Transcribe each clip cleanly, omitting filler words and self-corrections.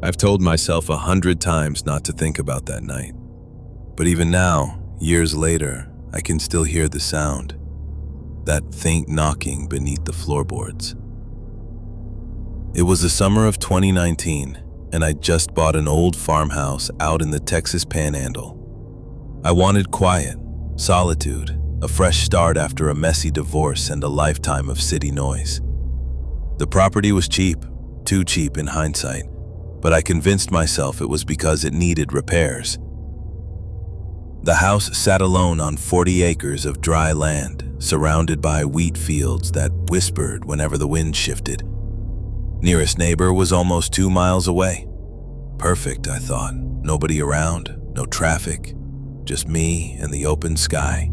I've told myself 100 times not to think about that night. But even now, years later, I can still hear the sound. That faint knocking beneath the floorboards. It was the summer of 2019, and I just bought an old farmhouse out in the Texas Panhandle. I wanted quiet, solitude, a fresh start after a messy divorce and a lifetime of city noise. The property was cheap, too cheap in hindsight, but I convinced myself it was because it needed repairs. The house sat alone on 40 acres of dry land, surrounded by wheat fields that whispered whenever the wind shifted. Nearest neighbor was almost 2 miles away. Perfect, I thought. Nobody around, no traffic, just me and the open sky.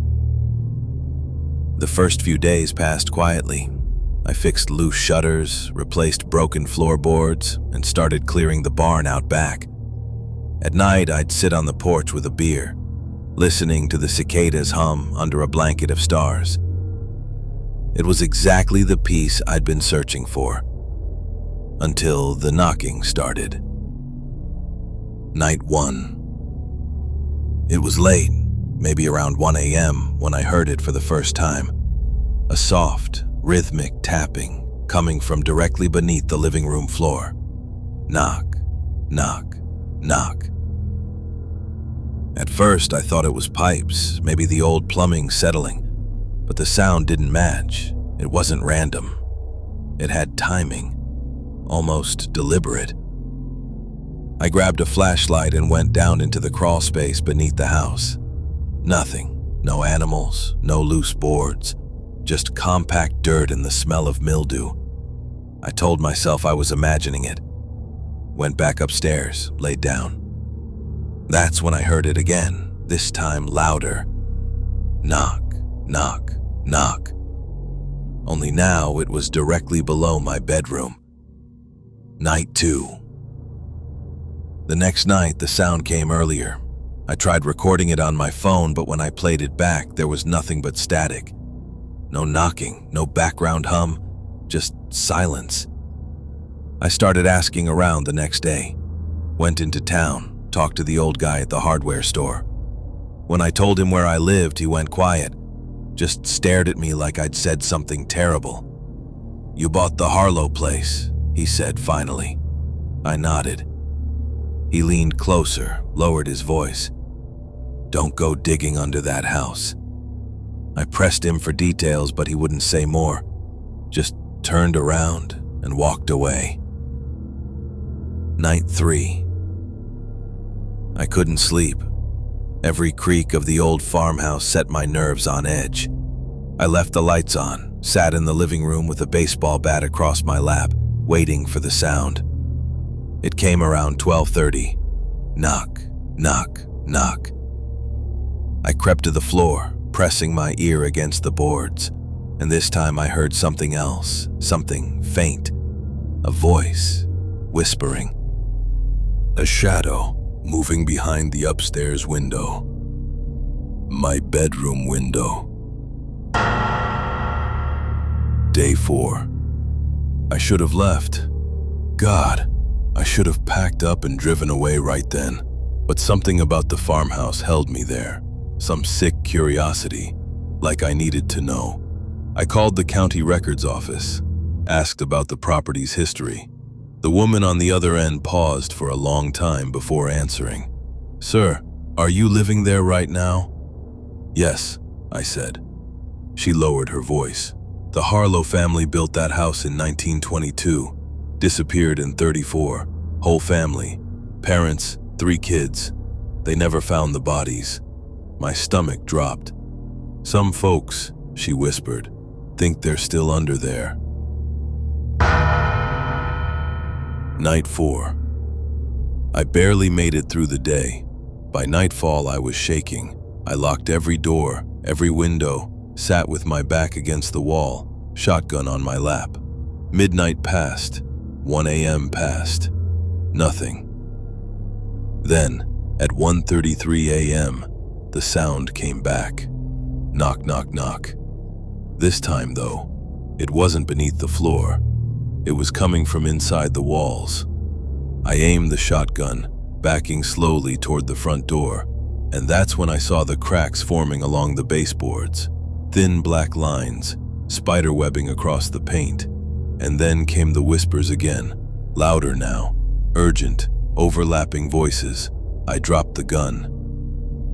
The first few days passed quietly. I fixed loose shutters, replaced broken floorboards, and started clearing the barn out back. At night, I'd sit on the porch with a beer, listening to the cicadas hum under a blanket of stars. It was exactly the peace I'd been searching for, until the knocking started. Night 1. It was late, maybe around 1 a.m. when I heard it for the first time. A soft, rhythmic tapping coming from directly beneath the living room floor. Knock, knock, knock. At first, I thought it was pipes, maybe the old plumbing settling, but the sound didn't match. It wasn't random. It had timing, almost deliberate. I grabbed a flashlight and went down into the crawl space beneath the house. Nothing, no animals, no loose boards, just compact dirt and the smell of mildew. I told myself I was imagining it. Went back upstairs, laid down. That's when I heard it again, this time louder. Knock, knock, knock. Only now it was directly below my bedroom. Night 2. The next night, the sound came earlier. I tried recording it on my phone, but when I played it back, there was nothing but static. No knocking, no background hum, just silence. I started asking around the next day. Went into town, talked to the old guy at the hardware store. When I told him where I lived, he went quiet, just stared at me like I'd said something terrible. "You bought the Harlow place," he said finally. I nodded. He leaned closer, lowered his voice. "Don't go digging under that house." I pressed him for details, but he wouldn't say more, just turned around and walked away. Night 3. I couldn't sleep. Every creak of the old farmhouse set my nerves on edge. I left the lights on, sat in the living room with a baseball bat across my lap, waiting for the sound. It came around 12:30. Knock, knock, knock. I crept to the floor, pressing my ear against the boards, and this time I heard something else, something faint, a voice, whispering. A shadow moving behind the upstairs window. My bedroom window. Day 4. I should have left. God, I should have packed up and driven away right then, but something about the farmhouse held me there. Some sick curiosity, like I needed to know. I called the county records office, asked about the property's history. The woman on the other end paused for a long time before answering. "Sir, are you living there right now?" "Yes," I said. She lowered her voice. "The Harlow family built that house in 1922, disappeared in 34, whole family, parents, 3 kids. They never found the bodies." My stomach dropped. "Some folks," she whispered, "think they're still under there." Night 4. I barely made it through the day. By nightfall, I was shaking. I locked every door, every window, sat with my back against the wall, shotgun on my lap. Midnight passed. 1 a.m. passed. Nothing. Then, at 1:33 a.m., the sound came back. Knock, knock, knock. This time, though, it wasn't beneath the floor. It was coming from inside the walls. I aimed the shotgun, backing slowly toward the front door, and that's when I saw the cracks forming along the baseboards. Thin black lines, spiderwebbing across the paint. And then came the whispers again, louder now, urgent, overlapping voices. I dropped the gun.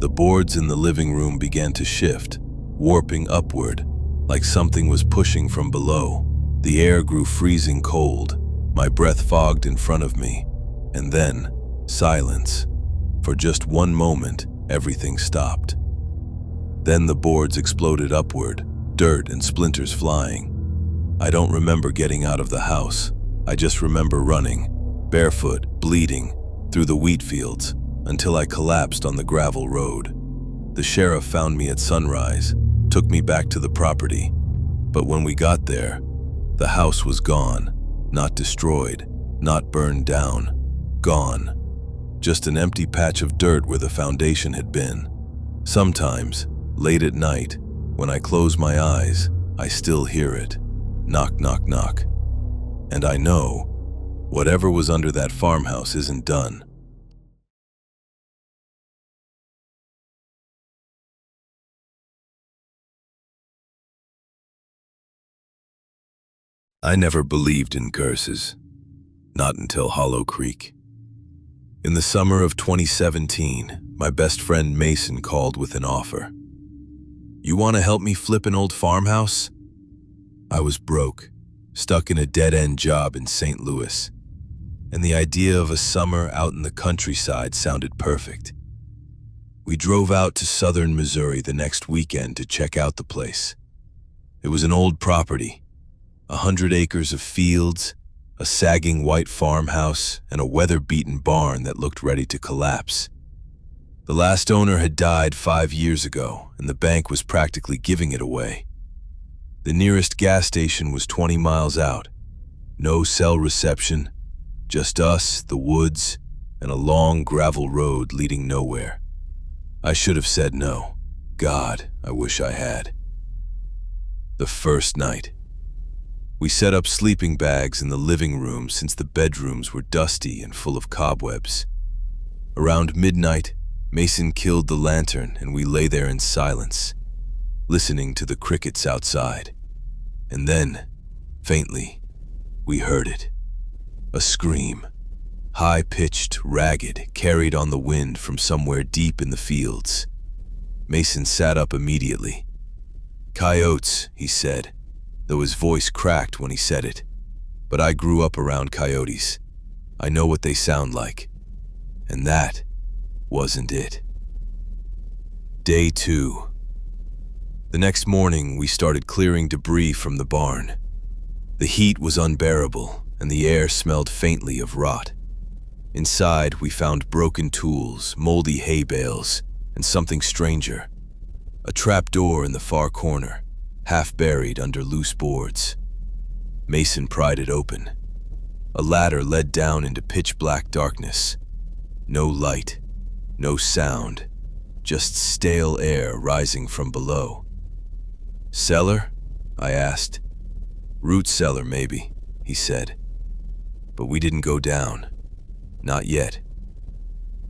The boards in the living room began to shift, warping upward, like something was pushing from below. The air grew freezing cold, my breath fogged in front of me, and then silence. For just one moment, everything stopped. Then the boards exploded upward, dirt and splinters flying. I don't remember getting out of the house. I just remember running, barefoot, bleeding, through the wheat fields until I collapsed on the gravel road. The sheriff found me at sunrise, took me back to the property. But when we got there, the house was gone, not destroyed, not burned down, gone. Just an empty patch of dirt where the foundation had been. Sometimes, late at night, when I close my eyes, I still hear it. Knock, knock, knock. And I know, whatever was under that farmhouse isn't done. I never believed in curses. Not until Hollow Creek. In the summer of 2017, my best friend Mason called with an offer. "You want to help me flip an old farmhouse?" I was broke, stuck in a dead-end job in St. Louis, and the idea of a summer out in the countryside sounded perfect. We drove out to southern Missouri the next weekend to check out the place. It was an old property, 100 acres of fields, a sagging white farmhouse, and a weather-beaten barn that looked ready to collapse. The last owner had died 5 years ago, and the bank was practically giving it away. The nearest gas station was 20 miles out. No cell reception, just us, the woods, and a long gravel road leading nowhere. I should have said no. God, I wish I had. The first night. We set up sleeping bags in the living room since the bedrooms were dusty and full of cobwebs. Around midnight, Mason killed the lantern and we lay there in silence, listening to the crickets outside. And then, faintly, we heard it. A scream, high-pitched, ragged, carried on the wind from somewhere deep in the fields. Mason sat up immediately. "Coyotes," he said, though his voice cracked when he said it. But I grew up around coyotes. I know what they sound like. And that wasn't it. Day 2. The next morning, we started clearing debris from the barn. The heat was unbearable, and the air smelled faintly of rot. Inside, we found broken tools, moldy hay bales, and something stranger. A trap door in the far corner, half buried under loose boards. Mason pried it open. A ladder led down into pitch-black darkness. No light, no sound, just stale air rising from below. "Cellar?" I asked. "Root cellar, maybe," he said. But we didn't go down. Not yet.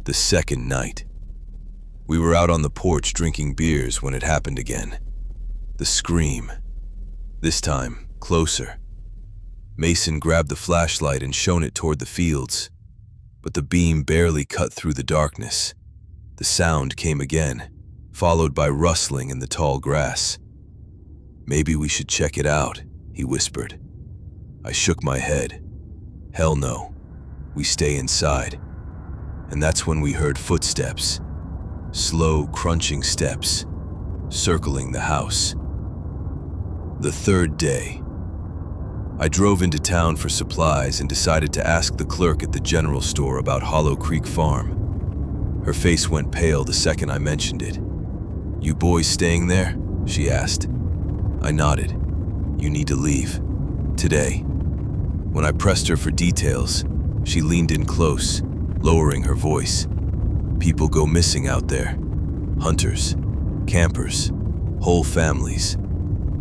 The second night. We were out on the porch drinking beers when it happened again. The scream. This time, closer. Mason grabbed the flashlight and shone it toward the fields, but the beam barely cut through the darkness. The sound came again, followed by rustling in the tall grass. "Maybe we should check it out," he whispered. I shook my head. "Hell no. We stay inside." And that's when we heard footsteps. Slow, crunching steps, circling the house. The third day. I drove into town for supplies and decided to ask the clerk at the general store about Hollow Creek Farm. Her face went pale the second I mentioned it. "You boys staying there?" she asked. I nodded. "You need to leave. Today." When I pressed her for details, she leaned in close, lowering her voice. "People go missing out there. Hunters, campers, whole families.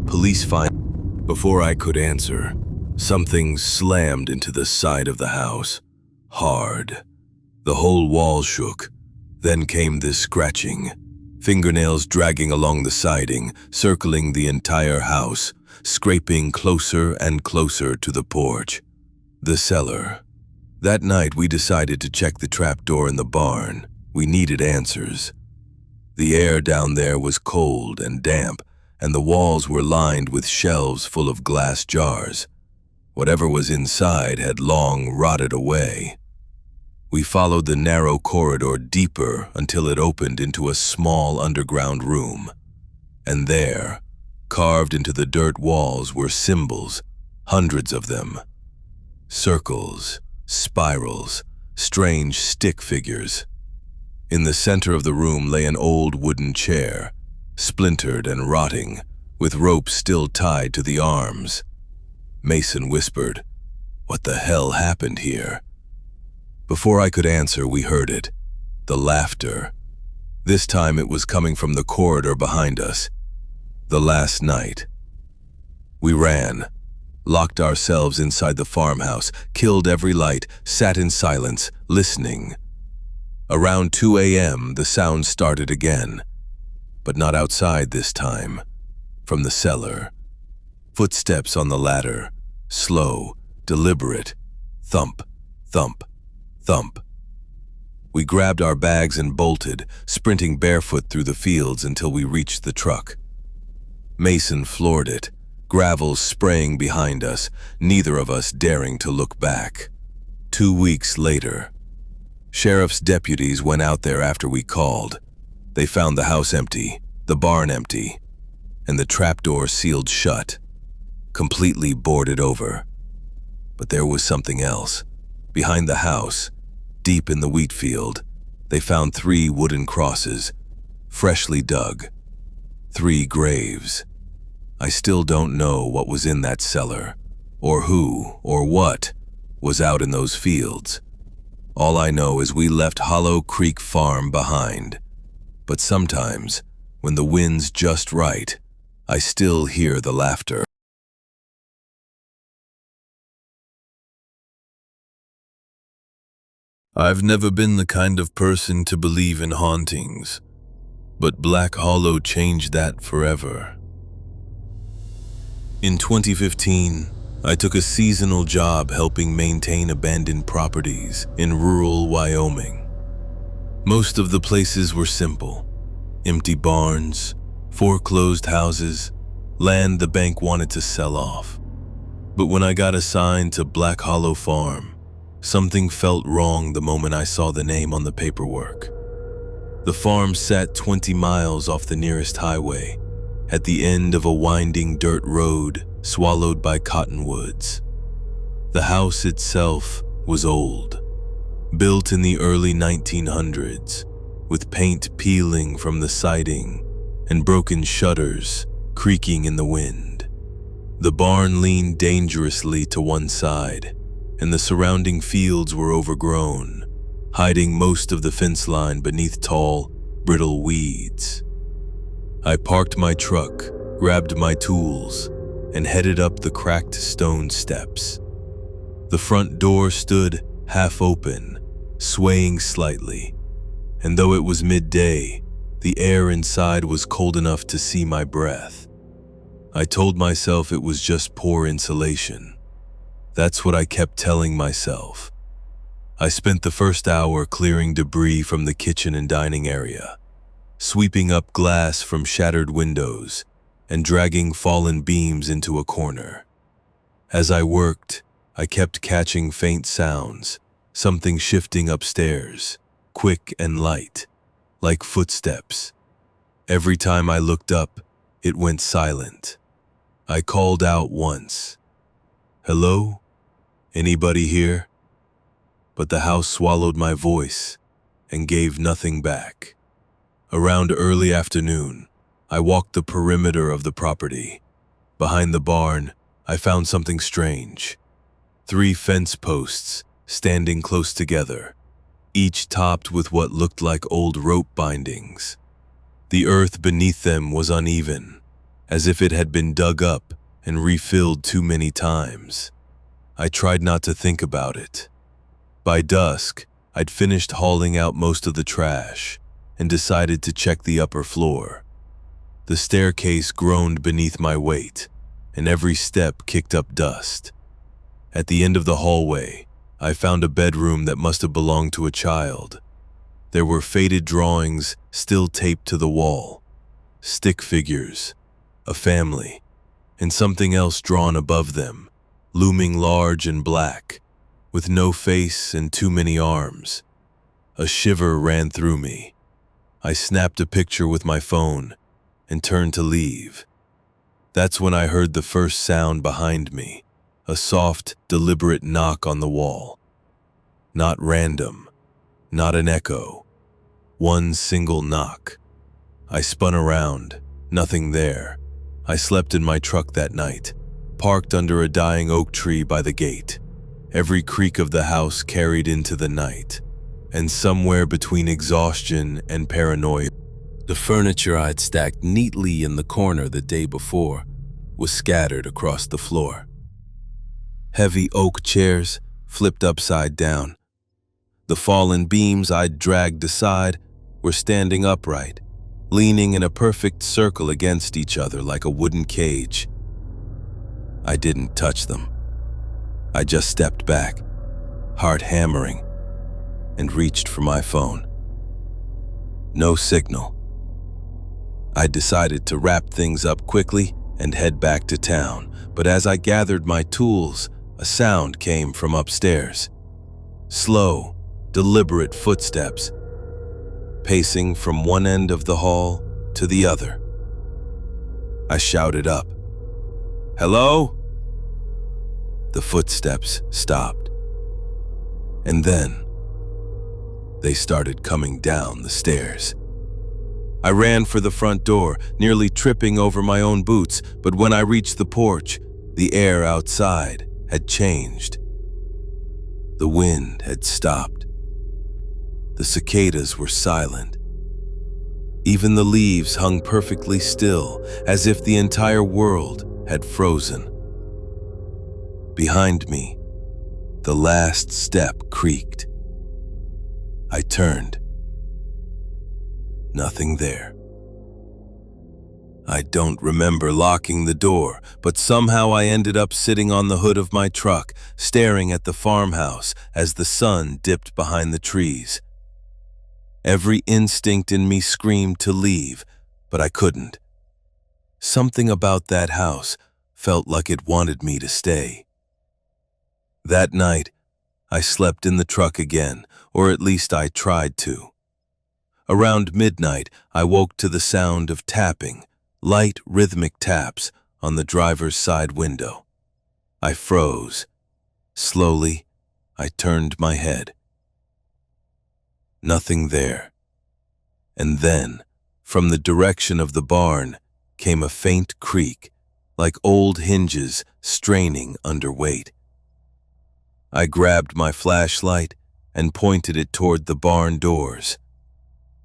Police find..." Before I could answer, something slammed into the side of the house, hard. The whole wall shook. Then came this scratching, fingernails dragging along the siding, circling the entire house, scraping closer and closer to the porch. The cellar. That night we decided to check the trapdoor in the barn. We needed answers. The air down there was cold and damp, and the walls were lined with shelves full of glass jars. Whatever was inside had long rotted away. We followed the narrow corridor deeper until it opened into a small underground room. And there, carved into the dirt walls, were symbols, hundreds of them. Circles, spirals, strange stick figures. In the center of the room lay an old wooden chair, splintered and rotting, with ropes still tied to the arms. Mason whispered, "What the hell happened here?" Before I could answer, we heard it. The laughter. This time it was coming from the corridor behind us. The last night. We ran, locked ourselves inside the farmhouse, killed every light, sat in silence, listening. Around 2 a.m., the sound started again, but not outside this time. From the cellar. Footsteps on the ladder, slow, deliberate, thump, thump, thump. We grabbed our bags and bolted, sprinting barefoot through the fields until we reached the truck. Mason floored it, gravel spraying behind us, neither of us daring to look back. 2 weeks later. Sheriff's deputies went out there after we called. They found the house empty, the barn empty, and the trapdoor sealed shut, completely boarded over. But there was something else. Behind the house, deep in the wheat field, they found 3 wooden crosses, freshly dug. 3 graves. I still don't know what was in that cellar, or who, or what, was out in those fields. All I know is we left Hollow Creek Farm behind. But sometimes, when the wind's just right, I still hear the laughter. I've never been the kind of person to believe in hauntings, but Black Hollow changed that forever. In 2015, I took a seasonal job helping maintain abandoned properties in rural Wyoming. Most of the places were simple: empty barns, foreclosed houses, land the bank wanted to sell off. But when I got assigned to Black Hollow Farm, something felt wrong the moment I saw the name on the paperwork. The farm sat 20 miles off the nearest highway, at the end of a winding dirt road swallowed by cottonwoods. The house itself was old, built in the early 1900s, with paint peeling from the siding and broken shutters creaking in the wind. The barn leaned dangerously to one side, and the surrounding fields were overgrown, hiding most of the fence line beneath tall, brittle weeds. I parked my truck, grabbed my tools, and headed up the cracked stone steps. The front door stood half open, swaying slightly, and though it was midday, the air inside was cold enough to see my breath. I told myself it was just poor insulation. That's what I kept telling myself. I spent the first hour clearing debris from the kitchen and dining area, sweeping up glass from shattered windows, and dragging fallen beams into a corner. As I worked, I kept catching faint sounds, something shifting upstairs, quick and light, like footsteps. Every time I looked up, it went silent. I called out once, "Hello? Anybody here?" But the house swallowed my voice and gave nothing back. Around early afternoon, I walked the perimeter of the property. Behind the barn, I found something strange. 3 fence posts standing close together, each topped with what looked like old rope bindings. The earth beneath them was uneven, as if it had been dug up and refilled too many times. I tried not to think about it, By dusk, I'd finished hauling out most of the trash and decided to check the upper floor. The staircase groaned beneath my weight, and every step kicked up dust. At the end of the hallway, I found a bedroom that must have belonged to a child. There were faded drawings still taped to the wall, stick figures, a family, and something else drawn above them, looming large and black, with no face and too many arms. A shiver ran through me. I snapped a picture with my phone and turned to leave. That's when I heard the first sound behind me, a soft, deliberate knock on the wall. Not random, not an echo. One single knock. I spun around, nothing there. I slept in my truck that night, parked under a dying oak tree by the gate. Every creak of the house carried into the night, and somewhere between exhaustion and paranoia, the furniture I'd stacked neatly in the corner the day before was scattered across the floor. Heavy oak chairs flipped upside down. The fallen beams I'd dragged aside were standing upright, leaning in a perfect circle against each other like a wooden cage. I didn't touch them. I just stepped back, heart hammering, and reached for my phone. No signal. I decided to wrap things up quickly and head back to town, but as I gathered my tools, a sound came from upstairs. Slow, deliberate footsteps, pacing from one end of the hall to the other. I shouted up, "Hello?" The footsteps stopped, and then they started coming down the stairs. I ran for the front door, nearly tripping over my own boots, but when I reached the porch, the air outside had changed. The wind had stopped. The cicadas were silent. Even the leaves hung perfectly still, as if the entire world had frozen. Behind me, the last step creaked. I turned. Nothing there. I don't remember locking the door, but somehow I ended up sitting on the hood of my truck, staring at the farmhouse as the sun dipped behind the trees. Every instinct in me screamed to leave, but I couldn't. Something about that house felt like it wanted me to stay. That night, I slept in the truck again, or at least I tried to. Around midnight, I woke to the sound of tapping, light rhythmic taps on the driver's side window. I froze. Slowly, I turned my head. Nothing there. And then, from the direction of the barn, came a faint creak, like old hinges straining under weight. I grabbed my flashlight and pointed it toward the barn doors.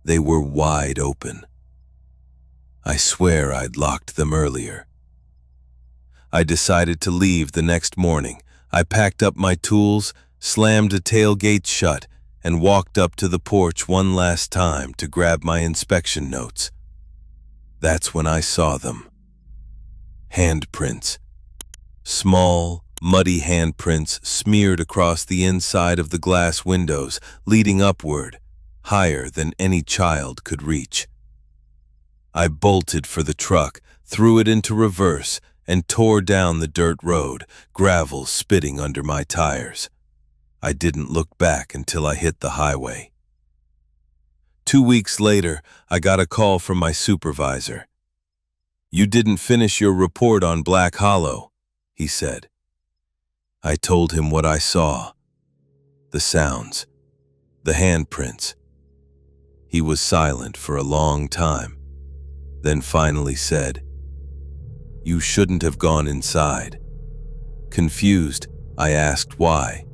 They were wide open. I swear I'd locked them earlier. I decided to leave the next morning. I packed up my tools, slammed the tailgate shut, and walked up to the porch one last time to grab my inspection notes. That's when I saw them. Handprints. Small, muddy handprints smeared across the inside of the glass windows, leading upward, higher than any child could reach. I bolted for the truck, threw it into reverse, and tore down the dirt road, gravel spitting under my tires. I didn't look back until I hit the highway. 2 weeks later, I got a call from my supervisor. "You didn't finish your report on Black Hollow," he said. I told him what I saw. The sounds. The handprints. He was silent for a long time, then finally said, "You shouldn't have gone inside." Confused, I asked why.